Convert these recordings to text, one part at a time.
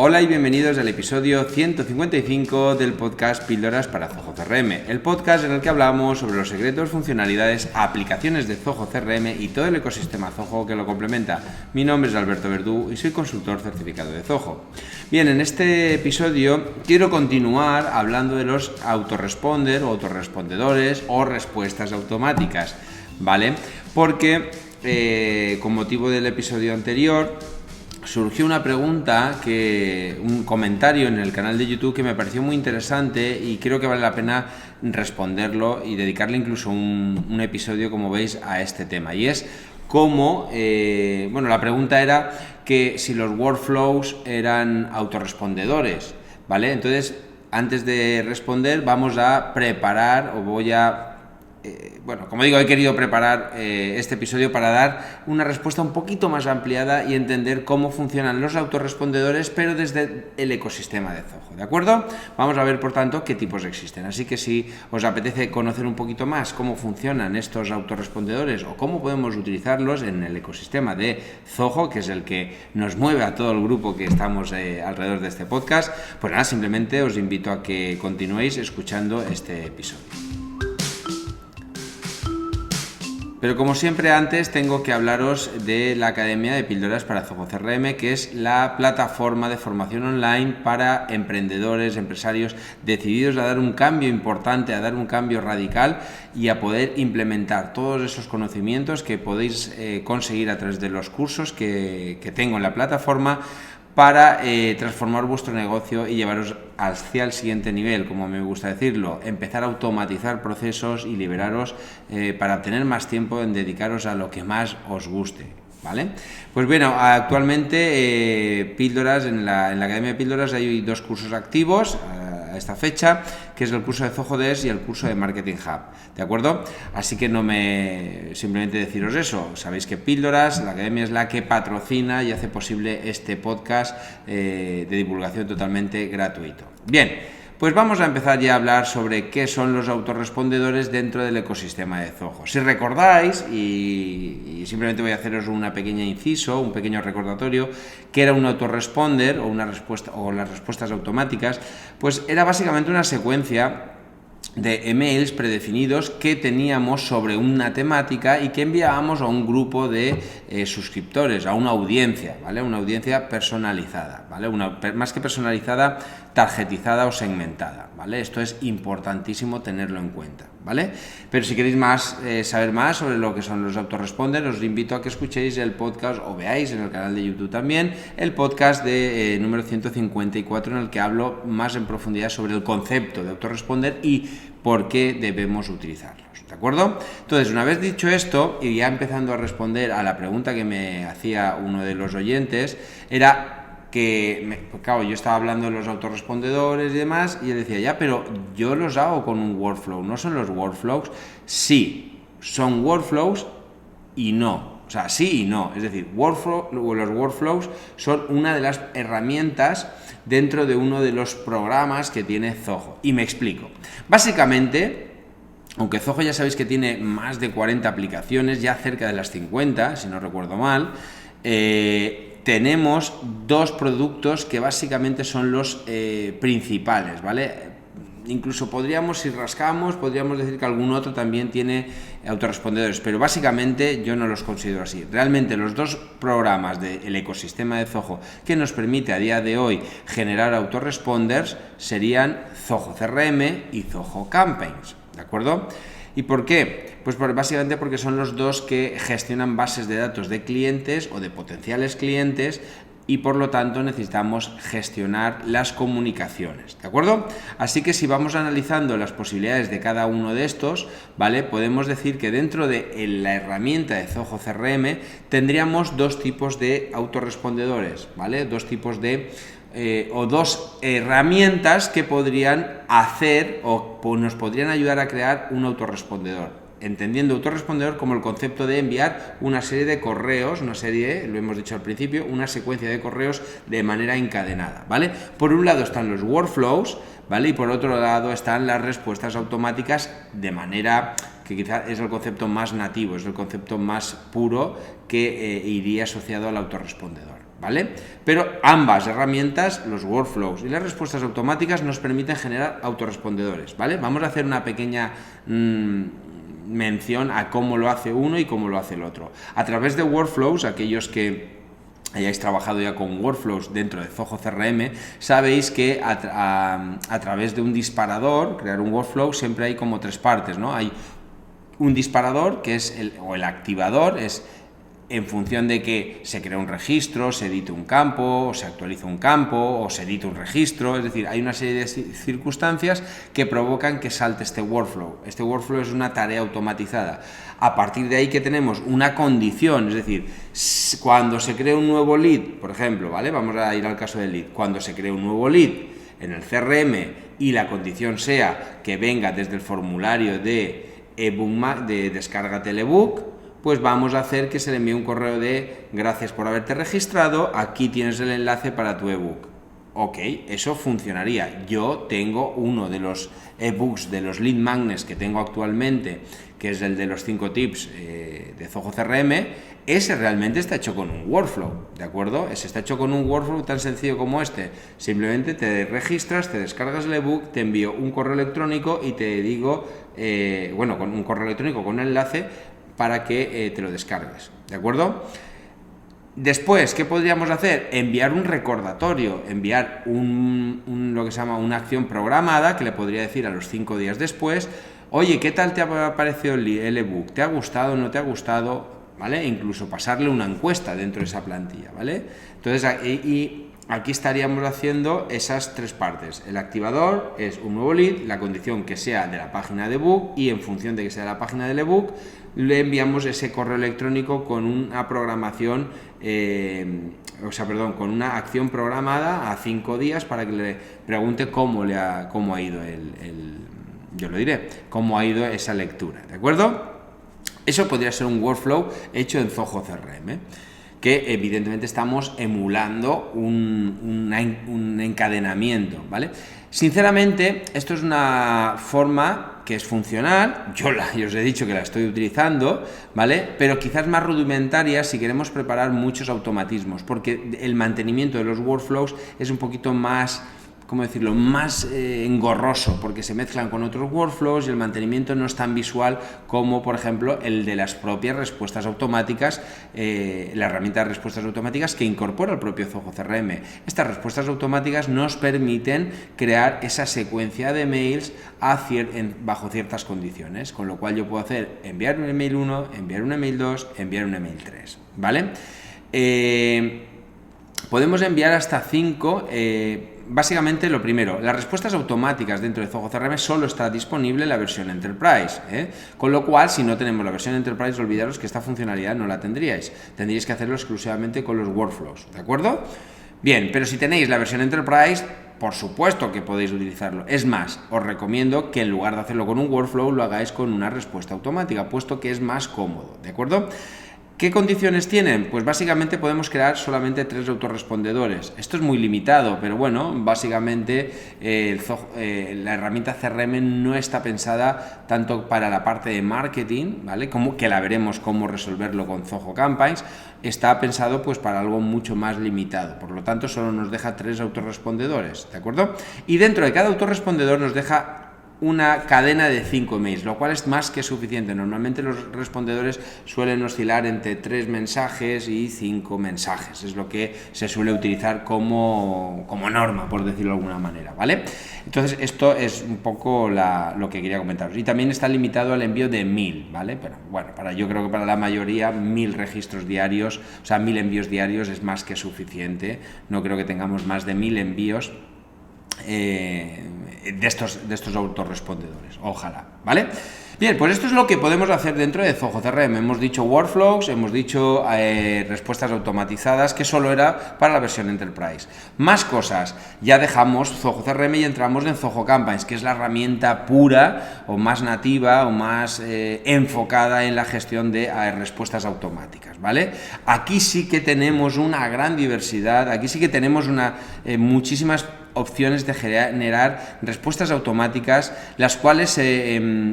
Hola y bienvenidos al episodio 155 del podcast Píldoras para Zoho CRM, el podcast en el que hablamos sobre los secretos, funcionalidades, aplicaciones de Zoho CRM y todo el ecosistema Zoho que lo complementa. Mi nombre es Alberto Verdú y soy consultor certificado de Zoho. Bien, en este episodio quiero continuar hablando de los autoresponder o autorrespondedores o respuestas automáticas, ¿vale? Porque con motivo del episodio anterior surgió una pregunta, un comentario en el canal de YouTube que me pareció muy interesante y creo que vale la pena responderlo y dedicarle incluso un episodio, como veis, a este tema. Y es cómo, la pregunta era que si los workflows eran autorrespondedores, ¿vale? Entonces, antes de responder, vamos a preparar como digo, he querido preparar este episodio para dar una respuesta un poquito más ampliada y entender cómo funcionan los autorrespondedores, pero desde el ecosistema de Zoho, ¿de acuerdo? Vamos a ver, por tanto, qué tipos existen. Así que si os apetece conocer un poquito más cómo funcionan estos autorrespondedores o cómo podemos utilizarlos en el ecosistema de Zoho, que es el que nos mueve a todo el grupo que estamos alrededor de este podcast, pues nada, simplemente os invito a que continuéis escuchando este episodio. Pero como siempre, antes tengo que hablaros de la Academia de Píldoras para Zoho CRM, que es la plataforma de formación online para emprendedores, empresarios decididos a dar un cambio importante, a dar un cambio radical y a poder implementar todos esos conocimientos que podéis conseguir a través de los cursos que tengo en la plataforma para transformar vuestro negocio y llevaros hacia el siguiente nivel, como me gusta decirlo, empezar a automatizar procesos y liberaros para tener más tiempo en dedicaros a lo que más os guste, ¿vale? Pues bueno, actualmente Píldoras, en la Academia de Píldoras hay dos cursos activos a esta fecha, que es el curso de Zoho Desk y el curso de Marketing Hub, ¿de acuerdo? Así que simplemente deciros eso, sabéis que Píldoras, la Academia, es la que patrocina y hace posible este podcast de divulgación totalmente gratuito. Bien, pues vamos a empezar ya a hablar sobre qué son los autorrespondedores dentro del ecosistema de Zoho. Si recordáis, y simplemente voy a haceros una pequeña inciso, un pequeño recordatorio, que era un autoresponder o una respuesta, o las respuestas automáticas, pues era básicamente una secuencia de emails predefinidos que teníamos sobre una temática y que enviábamos a un grupo de suscriptores, a una audiencia, ¿vale? Una audiencia personalizada, ¿vale? Más que personalizada, targetizada o segmentada, ¿vale? Esto es importantísimo tenerlo en cuenta, ¿vale? Pero si queréis saber más sobre lo que son los autoresponders, os invito a que escuchéis el podcast o veáis en el canal de YouTube también el podcast de número 154, en el que hablo más en profundidad sobre el concepto de autoresponder y por qué debemos utilizarlos, ¿de acuerdo? Entonces, una vez dicho esto, y ya empezando a responder a la pregunta que me hacía uno de los oyentes, era claro, yo estaba hablando de los autorrespondedores y demás, y él decía, ya, pero yo los hago con un workflow, ¿no son los workflows? Sí, son workflows y no. O sea, sí y no. Es decir, los workflows son una de las herramientas dentro de uno de los programas que tiene Zoho. Y me explico. Básicamente, aunque Zoho ya sabéis que tiene más de 40 aplicaciones, ya cerca de las 50, si no recuerdo mal, tenemos dos productos que básicamente son los principales, ¿vale? Incluso si rascamos, podríamos decir que algún otro también tiene autorrespondedores, pero básicamente yo no los considero así. Realmente los dos programas del ecosistema de Zoho que nos permite a día de hoy generar autoresponders serían Zoho CRM y Zoho Campaigns, ¿de acuerdo? ¿Y por qué? Pues básicamente porque son los dos que gestionan bases de datos de clientes o de potenciales clientes y por lo tanto necesitamos gestionar las comunicaciones, ¿de acuerdo? Así que si vamos analizando las posibilidades de cada uno de estos, ¿vale? Podemos decir que dentro de la herramienta de Zoho CRM tendríamos dos tipos de autorrespondedores, ¿vale? Dos tipos de dos herramientas que podrían hacer o nos podrían ayudar a crear un autorrespondedor. Entendiendo autorrespondedor como el concepto de enviar una serie de correos, lo hemos dicho al principio, una secuencia de correos de manera encadenada, ¿vale? Por un lado están los workflows, ¿vale? Y por otro lado están las respuestas automáticas de manera que quizás es el concepto más nativo, es el concepto más puro que iría asociado al autorrespondedor. ¿vale? Pero ambas herramientas, los workflows y las respuestas automáticas, nos permiten generar autorrespondedores, ¿vale? Vamos a hacer una pequeña mención a cómo lo hace uno y cómo lo hace el otro. A través de workflows, aquellos que hayáis trabajado ya con workflows dentro de Zoho CRM, sabéis que a través de un disparador, crear un workflow, siempre hay como tres partes, ¿no? Hay un disparador, que es el activador, es en función de que se crea un registro, se edite un campo, o se actualiza un campo, o se edite un registro, es decir, hay una serie de circunstancias que provocan que salte este workflow. Este workflow es una tarea automatizada. A partir de ahí que tenemos una condición, es decir, cuando se crea un nuevo lead, por ejemplo, ¿vale? Vamos a ir al caso del lead. Cuando se crea un nuevo lead en el CRM y la condición sea que venga desde el formulario de ebook, de descárgate el ebook, pues vamos a hacer que se le envíe un correo de gracias por haberte registrado, aquí tienes el enlace para tu ebook. Ok, eso funcionaría. Yo tengo uno de los ebooks, de los lead magnets que tengo actualmente, que es el de los 5 tips de Zoho CRM, ese realmente está hecho con un workflow, ¿de acuerdo? Ese está hecho con un workflow tan sencillo como este. Simplemente te registras, te descargas el ebook, te envío un correo electrónico y te digo, con un correo electrónico con un enlace para que te lo descargues, ¿de acuerdo? Después, ¿qué podríamos hacer? Enviar un recordatorio, enviar lo que se llama una acción programada, que le podría decir a los 5 días después, oye, ¿qué tal te ha parecido el ebook? ¿Te ha gustado, no te ha gustado? ¿Vale? E incluso pasarle una encuesta dentro de esa plantilla, ¿vale? Entonces, aquí estaríamos haciendo esas tres partes. El activador es un nuevo lead, la condición que sea de la página de ebook, y en función de que sea la página del ebook, le enviamos ese correo electrónico con una programación, con una acción programada a 5 días para que le pregunte cómo ha ido yo lo diré, cómo ha ido esa lectura, ¿de acuerdo? Eso podría ser un workflow hecho en Zoho CRM, que evidentemente estamos emulando un encadenamiento, ¿vale? Sinceramente, esto es una forma que es funcional, yo os he dicho que la estoy utilizando, ¿vale? Pero quizás más rudimentaria si queremos preparar muchos automatismos, porque el mantenimiento de los workflows es un poquito más, ¿cómo decirlo?, más engorroso, porque se mezclan con otros workflows y el mantenimiento no es tan visual como, por ejemplo, el de las propias respuestas automáticas, la herramienta de respuestas automáticas que incorpora el propio Zoho CRM. Estas respuestas automáticas nos permiten crear esa secuencia de mails bajo ciertas condiciones, con lo cual yo puedo hacer enviar un email 1, enviar un email 2, enviar un email 3, ¿vale? Podemos enviar hasta 5. Básicamente, lo primero, las respuestas automáticas dentro de Zoho CRM solo está disponible en la versión Enterprise, con lo cual, si no tenemos la versión Enterprise, olvidaros que esta funcionalidad no la tendríais. Tendríais que hacerlo exclusivamente con los workflows, ¿de acuerdo? Bien, pero si tenéis la versión Enterprise, por supuesto que podéis utilizarlo. Es más, os recomiendo que en lugar de hacerlo con un workflow, lo hagáis con una respuesta automática, puesto que es más cómodo, ¿de acuerdo? ¿Qué condiciones tienen? Pues básicamente podemos crear solamente 3 autorrespondedores. Esto es muy limitado, pero bueno, básicamente la herramienta CRM no está pensada tanto para la parte de marketing, ¿vale? Como que la veremos cómo resolverlo con Zoho Campaigns. Está pensado pues para algo mucho más limitado, por lo tanto solo nos deja 3 autorrespondedores, ¿de acuerdo? Y dentro de cada autorrespondedor nos deja una cadena de 5 emails, lo cual es más que suficiente. Normalmente los respondedores suelen oscilar entre 3 mensajes y 5 mensajes, es lo que se suele utilizar como norma, por decirlo de alguna manera, ¿vale? Entonces esto es un poco lo que quería comentaros. Y también está limitado al envío de 1000, ¿vale? Pero bueno, yo creo que para la mayoría 1000 registros diarios, o sea, 1000 envíos diarios es más que suficiente. No creo que tengamos más de 1000 envíos de estos autorrespondedores, ojalá, ¿vale? Bien, pues esto es lo que podemos hacer dentro de Zoho CRM. Hemos dicho workflows, hemos dicho respuestas automatizadas, que solo era para la versión Enterprise. Más cosas, ya dejamos Zoho CRM y entramos en Zoho Campaigns, que es la herramienta pura o más nativa o más enfocada en la gestión de respuestas automáticas, ¿vale? Aquí sí que tenemos una gran diversidad, aquí sí que tenemos muchísimas opciones de generar respuestas automáticas, las cuales,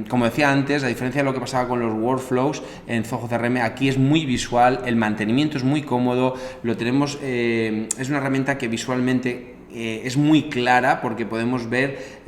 como decía antes, a diferencia de lo que pasaba con los workflows en Zoho CRM, aquí es muy visual, el mantenimiento es muy cómodo, lo tenemos, es una herramienta que visualmente es muy clara porque podemos ver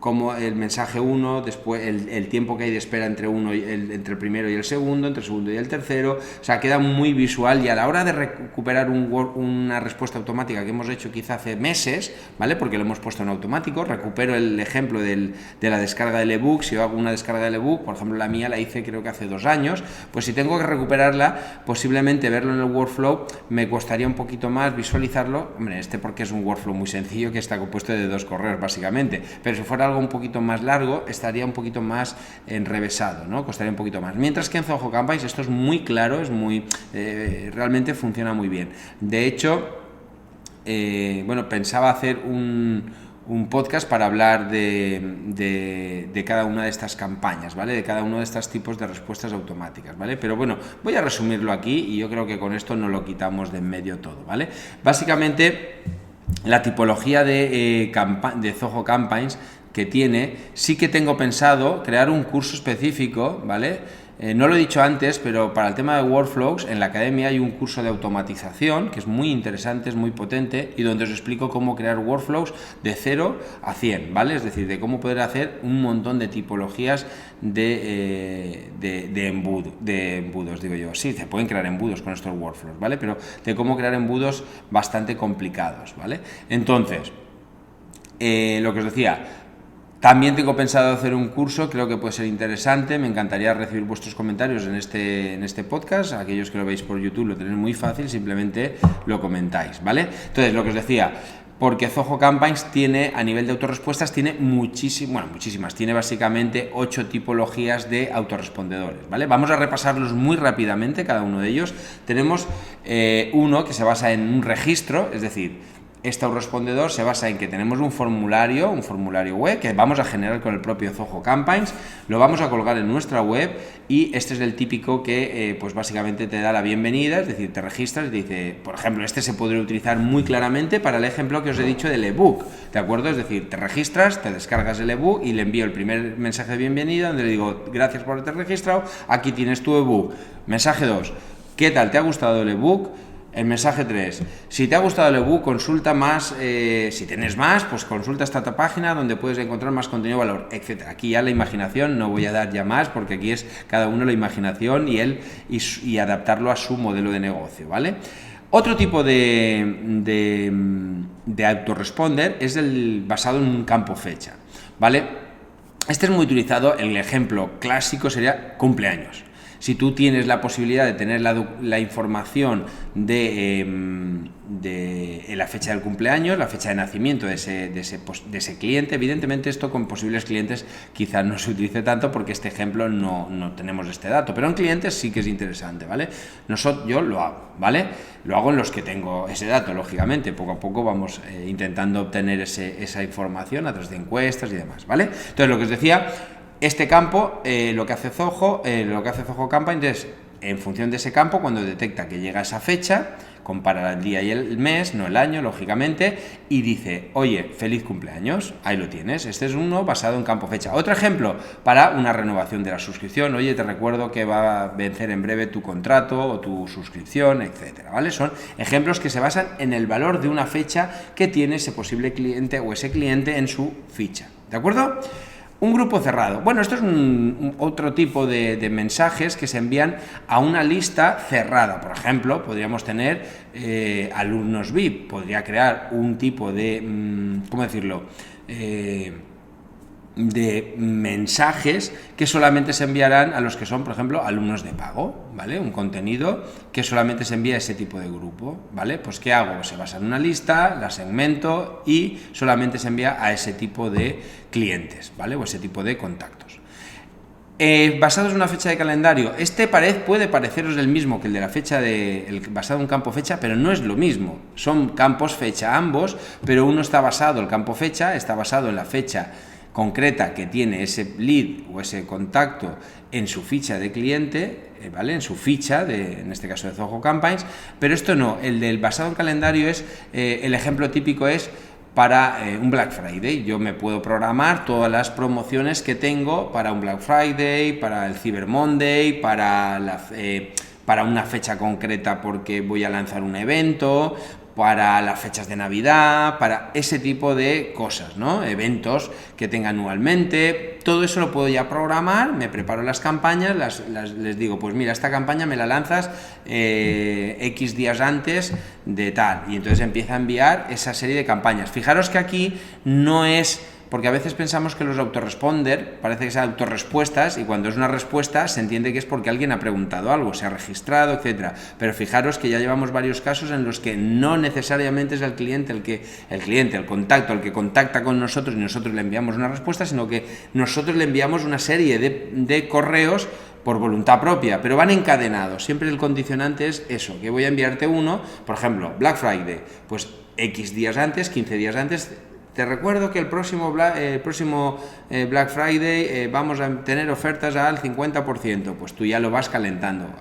como el mensaje 1, después el tiempo que hay de espera entre el primero y el segundo, entre el segundo y el tercero, o sea, queda muy visual, y a la hora de recuperar una respuesta automática que hemos hecho quizá hace meses, ¿vale? Porque lo hemos puesto en automático, recupero el ejemplo de la descarga del ebook. Si yo hago una descarga del ebook, por ejemplo la mía la hice creo que hace 2 años, pues si tengo que recuperarla, posiblemente verlo en el workflow me costaría un poquito más visualizarlo, hombre, porque es un workflow muy sencillo que está compuesto de 2 correos básicamente, pero si fuera algo un poquito más largo, estaría un poquito más enrevesado, ¿no? Costaría un poquito más. Mientras que en Zoho Campaigns esto es muy claro, es muy realmente funciona muy bien. De hecho, bueno, pensaba hacer un podcast para hablar de cada una de estas campañas, ¿vale? De cada uno de estos tipos de respuestas automáticas, ¿vale? Pero bueno, voy a resumirlo aquí y yo creo que con esto no lo quitamos de en medio todo, ¿vale? Básicamente, la tipología de Zoho Campaigns que tiene, sí que tengo pensado crear un curso específico, ¿vale? No lo he dicho antes, pero para el tema de workflows, en la academia hay un curso de automatización que es muy interesante, es muy potente, y donde os explico cómo crear workflows de 0 a 100, ¿vale? Es decir, de cómo poder hacer un montón de tipologías de embudos, digo yo. Sí, se pueden crear embudos con estos workflows, ¿vale? Pero de cómo crear embudos bastante complicados, ¿vale? Entonces, lo que os decía, también tengo pensado hacer un curso, creo que puede ser interesante, me encantaría recibir vuestros comentarios en este podcast. Aquellos que lo veis por YouTube lo tenéis muy fácil, simplemente lo comentáis, ¿vale? Entonces, lo que os decía, porque Zoho Campaigns tiene, a nivel de autorrespuestas, tiene muchísimas, tiene básicamente 8 tipologías de autorrespondedores, ¿vale? Vamos a repasarlos muy rápidamente, cada uno de ellos. Tenemos uno que se basa en un registro, es decir, este autorrespondedor se basa en que tenemos un formulario web que vamos a generar con el propio Zoho Campaigns, lo vamos a colgar en nuestra web, y este es el típico que pues básicamente te da la bienvenida, es decir, te registras y te dice, por ejemplo, este se podría utilizar muy claramente para el ejemplo que os he dicho del ebook, ¿de acuerdo? Es decir, te registras, te descargas el ebook y le envío el primer mensaje de bienvenida donde le digo, gracias por haberte registrado, aquí tienes tu ebook. Mensaje 2, ¿qué tal? ¿Te ha gustado el ebook? El mensaje 3, si te ha gustado el ebook, consulta más, si tienes más, pues consulta esta página donde puedes encontrar más contenido de valor, etc. Aquí ya la imaginación, no voy a dar ya más, porque aquí es cada uno la imaginación y adaptarlo a su modelo de negocio, ¿vale? Otro tipo de autoresponder es el basado en un campo fecha, ¿vale? Este es muy utilizado, el ejemplo clásico sería cumpleaños. Si tú tienes la posibilidad de tener la información de la fecha del cumpleaños, la fecha de nacimiento de ese cliente, evidentemente esto con posibles clientes quizás no se utilice tanto porque este ejemplo no tenemos este dato, pero en clientes sí que es interesante, ¿vale? Yo lo hago, ¿vale? Lo hago en los que tengo ese dato, lógicamente, poco a poco vamos intentando obtener esa información a través de encuestas y demás, ¿vale? Entonces, lo que os decía, este campo, lo que hace Zoho Campaigns es, en función de ese campo, cuando detecta que llega esa fecha, compara el día y el mes, no el año, lógicamente, y dice, oye, feliz cumpleaños, ahí lo tienes. Este es uno basado en campo fecha. Otro ejemplo, para una renovación de la suscripción, oye, te recuerdo que va a vencer en breve tu contrato o tu suscripción, etcétera, ¿vale? Son ejemplos que se basan en el valor de una fecha que tiene ese posible cliente o ese cliente en su ficha, ¿de acuerdo? Un grupo cerrado. Bueno, esto es otro tipo de mensajes que se envían a una lista cerrada. Por ejemplo, podríamos tener alumnos VIP. Podría crear un tipo de, ¿cómo decirlo?, de mensajes que solamente se enviarán a los que son, por ejemplo, alumnos de pago, ¿vale? Un contenido que solamente se envía a ese tipo de grupo, ¿vale? Pues ¿qué hago? Se basa en una lista, la segmento y solamente se envía a ese tipo de clientes, ¿vale? O ese tipo de contactos. Basados en una fecha de calendario, puede pareceros el mismo que el de la fecha basado en un campo fecha, pero no es lo mismo. Son campos fecha ambos, pero uno el campo fecha está basado en la fecha concreta que tiene ese lead o ese contacto en su ficha de cliente, ¿vale? En su ficha, en este caso de Zoho Campaigns, pero esto no, el del basado en calendario es, el ejemplo típico es, para un Black Friday. Yo me puedo programar todas las promociones que tengo para un Black Friday, para el Cyber Monday, para una fecha concreta porque voy a lanzar un evento, para las fechas de Navidad, para ese tipo de cosas, ¿no? Eventos que tenga anualmente, todo eso lo puedo ya programar, me preparo las campañas, les digo, pues mira, esta campaña me la lanzas X días antes de tal, y entonces empieza a enviar esa serie de campañas. Fijaros que aquí no es... Porque a veces pensamos que los autoresponder parece que sean autorrespuestas y cuando es una respuesta se entiende que es porque alguien ha preguntado algo, se ha registrado, etcétera. Pero fijaros que ya llevamos varios casos en los que no necesariamente es el cliente, el contacto, el que contacta con nosotros y nosotros le enviamos una respuesta, sino que nosotros le enviamos una serie de correos por voluntad propia, pero van encadenados. Siempre el condicionante es eso, que voy a enviarte uno, por ejemplo, Black Friday, pues X días antes, 15 días antes. Te recuerdo que el próximo Black Friday vamos a tener ofertas al 50%, pues tú ya lo vas calentando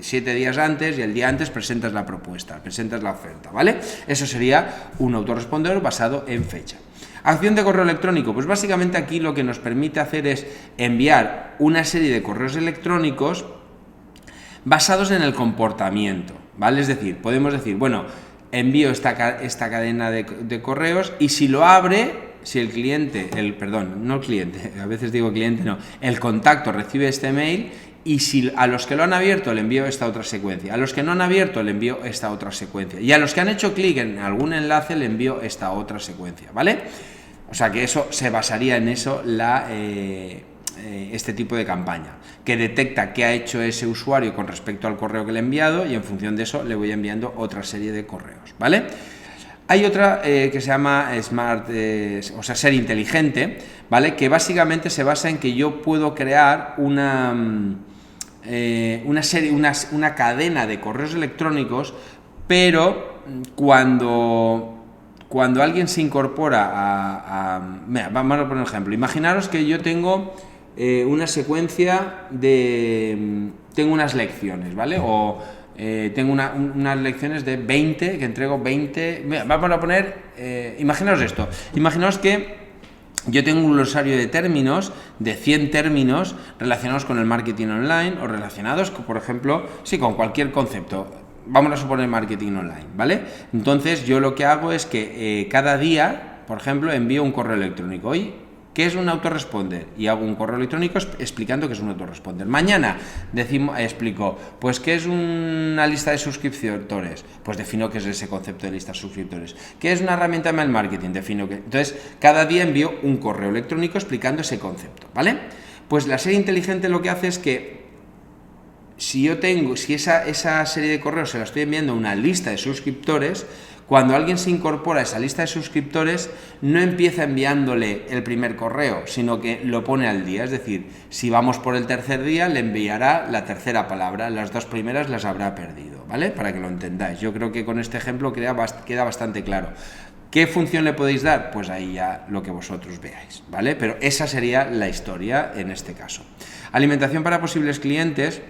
7 días antes y el día antes presentas la propuesta, presentas la oferta, ¿vale? Eso sería un autorespondedor basado en fecha. Acción de correo electrónico, pues básicamente aquí lo que nos permite hacer es enviar una serie de correos electrónicos basados en el comportamiento, ¿vale? Es decir, podemos decir, bueno, envío esta cadena de correos y si lo abre, si el cliente, a veces digo cliente, no, el contacto recibe este mail y si a los que lo han abierto le envío esta otra secuencia, a los que no han abierto le envío esta otra secuencia y a los que han hecho clic en algún enlace le envío esta otra secuencia, ¿vale? O sea que eso se basaría en eso este tipo de campaña, que detecta qué ha hecho ese usuario con respecto al correo que le he enviado y en función de eso le voy enviando otra serie de correos, ¿vale? Hay otra que se llama Smart, ser inteligente, ¿vale? Que básicamente se basa en que yo puedo crear una cadena de correos electrónicos, pero cuando alguien se incorpora mira, vamos a poner un ejemplo. Imaginaros que yo tengo una secuencia tengo unas lecciones, ¿vale? O tengo unas lecciones de 20, que entrego 20, mira, vamos a poner, imaginaos esto, imaginaos que yo tengo un glosario de términos, de 100 términos relacionados con el marketing online o relacionados, por ejemplo, con cualquier concepto. Vamos a suponer marketing online, ¿vale? Entonces yo lo que hago es que cada día, por ejemplo, envío un correo electrónico. Hoy, ¿qué es un autoresponder? Y hago un correo electrónico explicando qué es un autoresponder. Mañana explico, pues ¿qué es una lista de suscriptores? Pues defino qué es ese concepto de lista de suscriptores. ¿Qué es una herramienta de mail marketing? Defino qué. Entonces, cada día envío un correo electrónico explicando ese concepto, ¿vale? Pues la serie inteligente lo que hace es que si esa serie de correos se la estoy enviando a una lista de suscriptores, cuando alguien se incorpora a esa lista de suscriptores, no empieza enviándole el primer correo, sino que lo pone al día. Es decir, si vamos por el tercer día, le enviará la tercera palabra, las dos primeras las habrá perdido, ¿vale? Para que lo entendáis. Yo creo que con este ejemplo queda bastante claro. ¿Qué función le podéis dar? Pues ahí ya lo que vosotros veáis, ¿vale? Pero esa sería la historia en este caso. Alimentación para posibles clientes,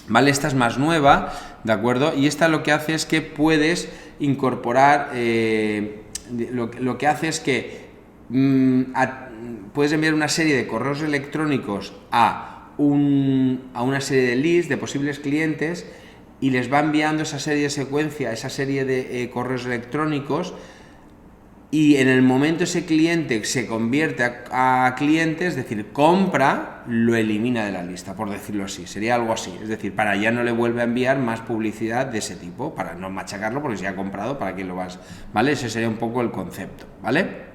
¿vale? Esta es más nueva, ¿de acuerdo? Y esta lo que hace es que puedes incorporar, lo que hace es que puedes enviar una serie de correos electrónicos a una serie de leads, de posibles clientes, y les va enviando esa serie de secuencia, esa serie de correos electrónicos, y en el momento ese cliente se convierte a cliente, es decir, compra, lo elimina de la lista, por decirlo así, sería algo así, es decir, para ya no le vuelve a enviar más publicidad de ese tipo, para no machacarlo, porque si ha comprado, ¿para qué lo vas? ¿Vale? Ese sería un poco el concepto, ¿vale?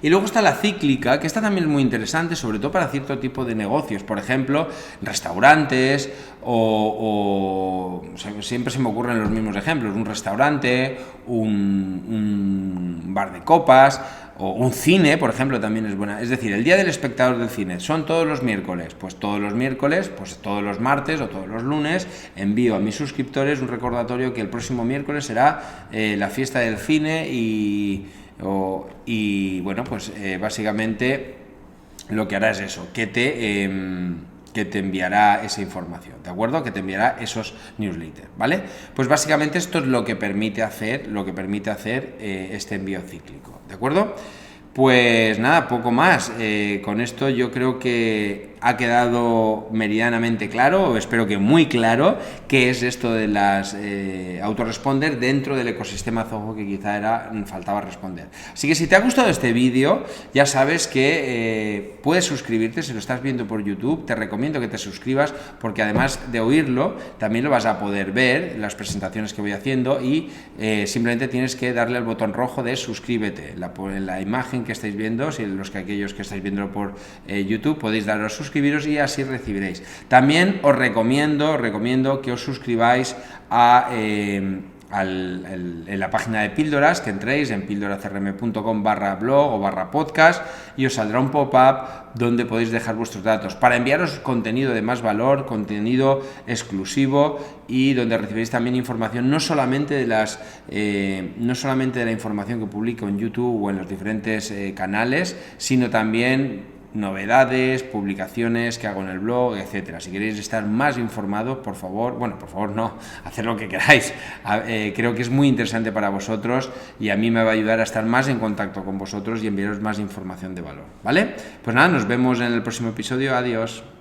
Y luego está la cíclica, que esta también es muy interesante, sobre todo para cierto tipo de negocios, por ejemplo, restaurantes o sea, siempre se me ocurren los mismos ejemplos, un restaurante, un bar de copas o un cine, por ejemplo, también es buena. Es decir, el día del espectador del cine, ¿son todos los miércoles? Pues todos los miércoles, pues todos los martes o todos los lunes envío a mis suscriptores un recordatorio que el próximo miércoles será la fiesta del cine y bueno, pues básicamente lo que hará es eso, que que te enviará esa información, ¿de acuerdo? Que te enviará esos newsletters, ¿vale? Pues básicamente esto es lo que permite hacer este envío cíclico, ¿de acuerdo? Pues nada, poco más. Con esto yo creo que ha quedado meridianamente claro, o espero que muy claro, qué es esto de las autoresponder dentro del ecosistema Zoho, que quizá faltaba responder. Así que si te ha gustado este vídeo, ya sabes que puedes suscribirte. Si lo estás viendo por YouTube, te recomiendo que te suscribas, porque además de oírlo, también lo vas a poder ver, las presentaciones que voy haciendo, y simplemente tienes que darle al botón rojo de suscríbete. La imagen que estáis viendo, si aquellos que estáis viendo por YouTube, podéis daros a suscribiros y así recibiréis. También os recomiendo que os suscribáis en la página de Píldoras, que entréis en pildoracrm.com/blog o /podcast, y os saldrá un pop-up donde podéis dejar vuestros datos para enviaros contenido de más valor, contenido exclusivo, y donde recibiréis también información no solamente de la información que publico en YouTube o en los diferentes canales, sino también novedades, publicaciones que hago en el blog, etcétera. Si queréis estar más informados, por favor no, haced lo que queráis. Creo que es muy interesante para vosotros y a mí me va a ayudar a estar más en contacto con vosotros y enviaros más información de valor, ¿vale? Pues nada, nos vemos en el próximo episodio. Adiós.